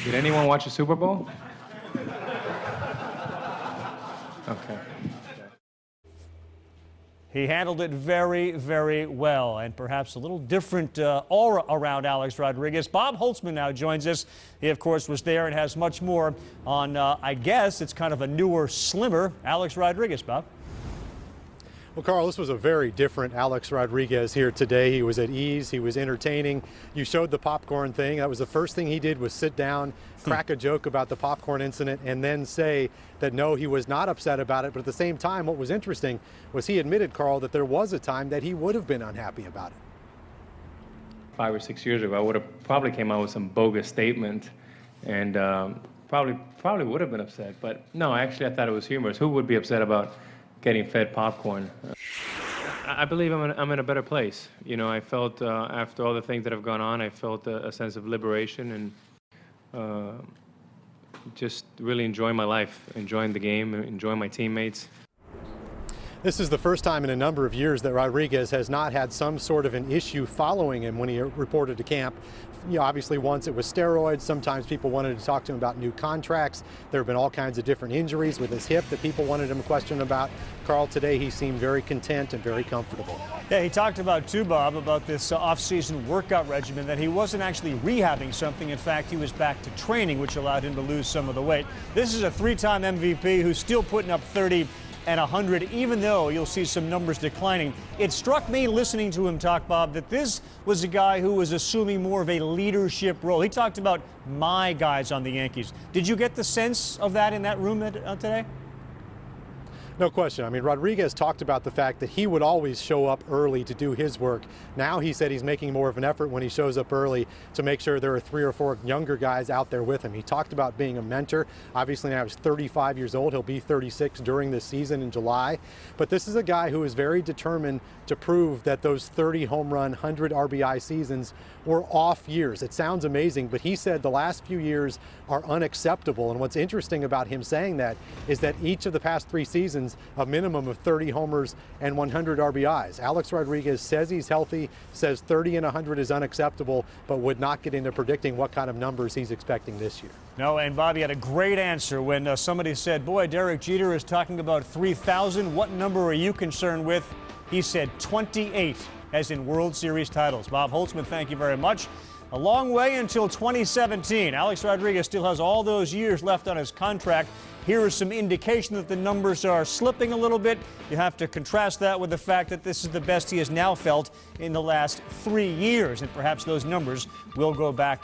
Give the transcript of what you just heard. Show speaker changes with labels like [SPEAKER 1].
[SPEAKER 1] Did anyone watch the Super Bowl? Okay.
[SPEAKER 2] He handled it very, very well, and perhaps a little different aura around Alex Rodriguez. Bob Holtzman now joins us. He, of course, was there and has much more on, I guess, it's kind of a newer, slimmer Alex Rodriguez. Bob?
[SPEAKER 3] Well, Carl, this was a very different Alex Rodriguez here today. He was at ease. He was entertaining. You showed the popcorn thing. That was the first thing he did, was sit down, crack a joke about the popcorn incident, and then say that no, he was not upset about it. But at the same time, what was interesting was he admitted, Carl, that there was a time that he would have been unhappy about it.
[SPEAKER 1] 5 or 6 years ago, I would have probably came out with some bogus statement and probably would have been upset. But no, actually, I thought it was humorous. Who would be upset about getting fed popcorn? I believe I'm in a better place. You know, I felt after all the things that have gone on, I felt a sense of liberation and just really enjoying my life, enjoying the game, enjoying my teammates.
[SPEAKER 3] This is the first time in a number of years that Rodriguez has not had some sort of an issue following him when he reported to camp. You know, obviously once it was steroids, sometimes people wanted to talk to him about new contracts. There have been all kinds of different injuries with his hip that people wanted him to question about. Carl, today he seemed very content and very comfortable.
[SPEAKER 2] Yeah, he talked about too, Bob, about this off-season workout regimen, that he wasn't actually rehabbing something. In fact, he was back to training, which allowed him to lose some of the weight. This is a three-time MVP who's still putting up 30 and 100, even though you'll see some numbers declining. It struck me listening to him talk, Bob, that this was a guy who was assuming more of a leadership role. He talked about my guys on the Yankees. Did you get the sense of that in that room today?
[SPEAKER 3] No question. I mean, Rodriguez talked about the fact that he would always show up early to do his work. Now he said he's making more of an effort when he shows up early to make sure there are 3 or 4 younger guys out there with him. He talked about being a mentor. Obviously now he's 35 years old. He'll be 36 during this season in July. But this is a guy who is very determined to prove that those 30 home run, 100 RBI seasons were off years. It sounds amazing, but he said the last few years are unacceptable. And what's interesting about him saying that is that each of the past 3 seasons, a minimum of 30 homers and 100 RBIs. Alex Rodriguez says he's healthy, says 30 and 100 is unacceptable, but would not get into predicting what kind of numbers he's expecting this year.
[SPEAKER 2] No, and Bobby had a great answer when somebody said, boy, Derek Jeter is talking about 3,000. What number are you concerned with? He said 28, as in World Series titles. Bob Holtzman, thank you very much. A long way until 2017. Alex Rodriguez still has all those years left on his contract. Here is some indication that the numbers are slipping a little bit. You have to contrast that with the fact that this is the best he has now felt in the last 3 years, and perhaps those numbers will go back